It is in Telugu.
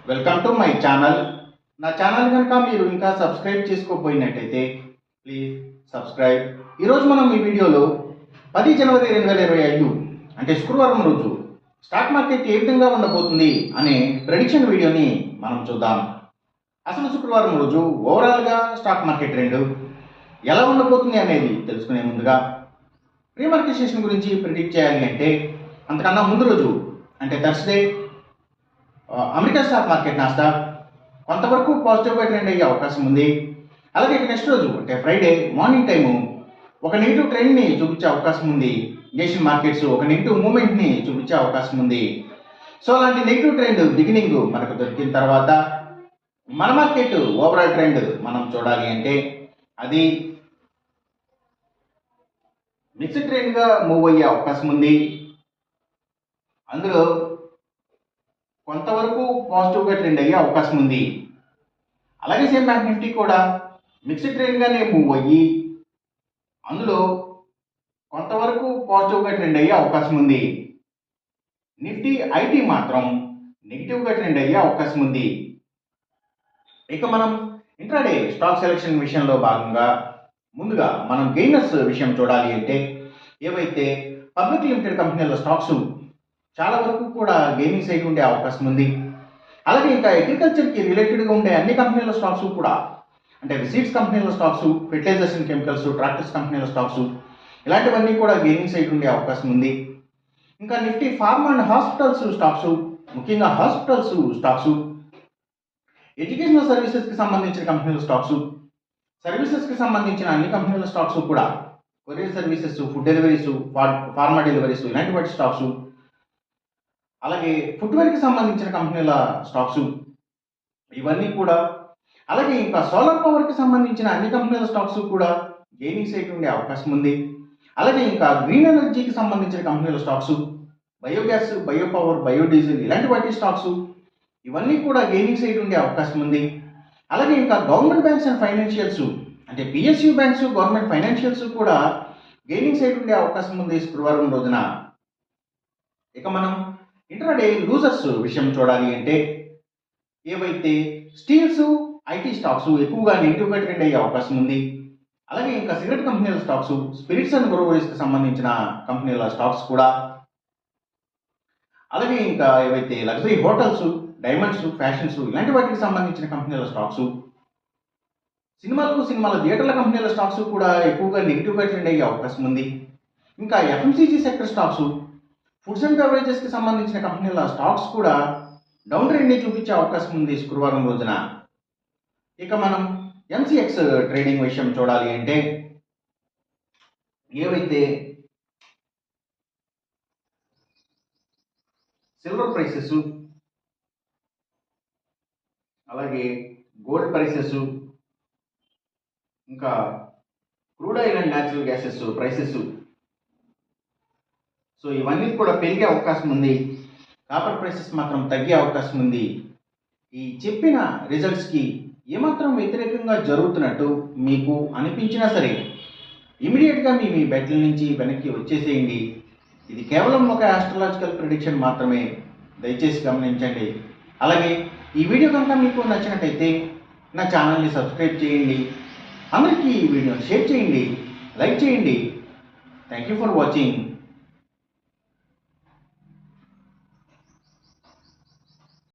Welcome to my channel. నా ఛానల్ కనుక మీరు ఇంకా సబ్స్క్రైబ్ చేసుకోకపోయినట్టయితే ప్లీజ్ సబ్స్క్రైబ్. ఈరోజు మనం ఈ వీడియోలో 10 జనవరి 2025 అంటే శుక్రవారం రోజు స్టాక్ మార్కెట్ ఏ విధంగా ఉండబోతుంది అనే ప్రెడిక్షన్ వీడియోని మనం చూద్దాం. అసలు శుక్రవారం రోజు ఓవరాల్గా స్టాక్ మార్కెట్ ట్రెండ్ ఎలా ఉండబోతుంది అనేది తెలుసుకునే ముందుగా ప్రీ మార్కెట్ సెషన్ గురించి ప్రిడిక్ట్ చేయాలి అంటే అంతకన్నా ముందు రోజు అంటే Thursday America stock market Nasdaq కొంతవరకు పాజిటివ్గా ట్రెండ్ అయ్యే అవకాశం ఉంది. అలాగే నెక్స్ట్ రోజు అంటే ఫ్రైడే మార్నింగ్ టైము ఒక నెగిటివ్ ట్రెండ్ని చూపించే అవకాశం ఉంది. నేషనల్ మార్కెట్స్ ఒక నెగిటివ్ మూమెంట్ని చూపించే అవకాశం ఉంది. సో అలాంటి నెగిటివ్ ట్రెండ్ బిగినింగ్ మనకు దొరికిన తర్వాత మన మార్కెట్ ఓవరాల్ ట్రెండ్ మనం చూడాలి అంటే అది మిక్స్డ్ ట్రెండ్గా మూవ్ అయ్యే అవకాశం ఉంది. అందులో కొంతవరకు పాజిటివ్గా ట్రెండ్ అయ్యే అవకాశం ఉంది. అలాగే సేమ్ బ్యాంక్ నిఫ్టీ కూడా మిక్స్డ్ ట్రెండ్గానే మూవ్ అయ్యి అందులో కొంతవరకు పాజిటివ్గా ట్రెండ్ అయ్యే అవకాశం ఉంది. నిఫ్టీ ఐటీ మాత్రం నెగిటివ్గా ట్రెండ్ అయ్యే అవకాశం ఉంది. ఇక మనం ఇంట్రాడే స్టాక్ సెలెక్షన్ విషయంలో భాగంగా ముందుగా మనం గెయినర్స్ విషయం చూడాలి అంటే ఏవైతే పబ్లిక్ లిమిటెడ్ కంపెనీల స్టాక్స్ చాలా వరకు కూడా గెయినింగ్ సైడ్ ఉండే అవకాశం ఉంది. అలాగే ఇంకా అగ్రికల్చర్కి రిలేటెడ్గా ఉండే అన్ని కంపెనీల స్టాక్స్ కూడా అంటే సీడ్స్ కంపెనీల stocks, fertilisers and chemicals, tractors కంపెనీల స్టాక్స్ ఇలాంటివన్నీ కూడా గెయినింగ్ సైడ్ ఉండే అవకాశం ఉంది. ఇంకా Nifty pharma and hospitals stocks, ముఖ్యంగా హాస్పిటల్స్ స్టాక్స్, ఎడ్యుకేషనల్ సర్వీసెస్కి సంబంధించిన కంపెనీల స్టాక్స్, సర్వీసెస్కి సంబంధించిన అన్ని కంపెనీల స్టాక్స్ కూడా courier services, food deliveries, pharma deliveries ఇలాంటి వాటి స్టాక్స్, అలాగే ఫుట్వేర్కి సంబంధించిన కంపెనీల స్టాక్స్ ఇవన్నీ కూడా, అలాగే ఇంకా సోలార్ పవర్కి సంబంధించిన అన్ని కంపెనీల స్టాక్స్ కూడా గెయినింగ్ సైడ్ ఉండే అవకాశం ఉంది. అలాగే ఇంకా గ్రీన్ ఎనర్జీకి సంబంధించిన కంపెనీల స్టాక్స్, బయోగ్యాస్, బయోపవర్, బయోడీజిల్ ఇలాంటి వాటి స్టాక్స్ ఇవన్నీ కూడా గెయినింగ్ సైడ్ ఉండే అవకాశం ఉంది. అలాగే ఇంకా గవర్నమెంట్ బ్యాంక్స్ అండ్ ఫైనాన్షియల్స్ అంటే పిఎస్యూ బ్యాంక్స్, గవర్నమెంట్ ఫైనాన్షియల్స్ కూడా గెయినింగ్ సైడ్ ఉండే అవకాశం ఉంది శుక్రవారం రోజున. ఇక మనం ఇంట్రాడే లూజర్స్ విషయం చూడాలి అంటే ఏవైతే స్టీల్స్, ఐటీ స్టాక్స్ ఎక్కువగా నెగిటివ్గా ట్రెండ్ అయ్యే అవకాశం ఉంది. అలాగే ఇంకా సిగరెట్ కంపెనీల స్టాక్స్, స్పిరిట్స్ అండ్ బ్రూవరీస్కి సంబంధించిన కంపెనీల స్టాక్స్ కూడా, అలాగే ఇంకా ఏవైతే లగ్జరీ హోటల్స్, డైమండ్స్, ఫ్యాషన్స్ ఇలాంటి వాటికి సంబంధించిన కంపెనీల స్టాక్స్, సినిమాల థియేటర్ల కంపెనీల స్టాక్స్ కూడా ఎక్కువగా నెగిటివ్గా ట్రెండ్ అయ్యే అవకాశం ఉంది. ఇంకా FMCG sector stocks, foods and బెవరేజెస్కి సంబంధించిన కంపెనీల స్టాక్స్ కూడా డౌన్ ట్రెండ్ని చూపించే అవకాశం ఉంది శుక్రవారం రోజున. ఇక మనం ఎంసీఎక్స్ ట్రేడింగ్ విషయం చూడాలి అంటే ఏవైతే సిల్వర్ ప్రైసెస్, అలాగే గోల్డ్ ప్రైసెస్, ఇంకా crude oil and natural gases prices so ఇవన్నీ కూడా పెరిగే అవకాశం ఉంది. కాపర్ ప్రైసెస్ మాత్రం తగ్గే అవకాశం ఉంది. ఈ చెప్పిన రిజల్ట్స్కి ఏమాత్రం వ్యతిరేకంగా జరుగుతున్నట్టు మీకు అనిపించినా సరే ఇమీడియట్గా మీ బెట్ల నుంచి వెనక్కి వచ్చేసేయండి. ఇది కేవలం ఒక ఆస్ట్రాలజికల్ ప్రిడిక్షన్ మాత్రమే, దయచేసి గమనించండి. అలాగే ఈ వీడియో కనుక మీకు నచ్చినట్టయితే నా ఛానల్ని సబ్స్క్రైబ్ చేయండి, అందరికీ ఈ వీడియోని షేర్ చేయండి, లైక్ చేయండి. Thank you for watching.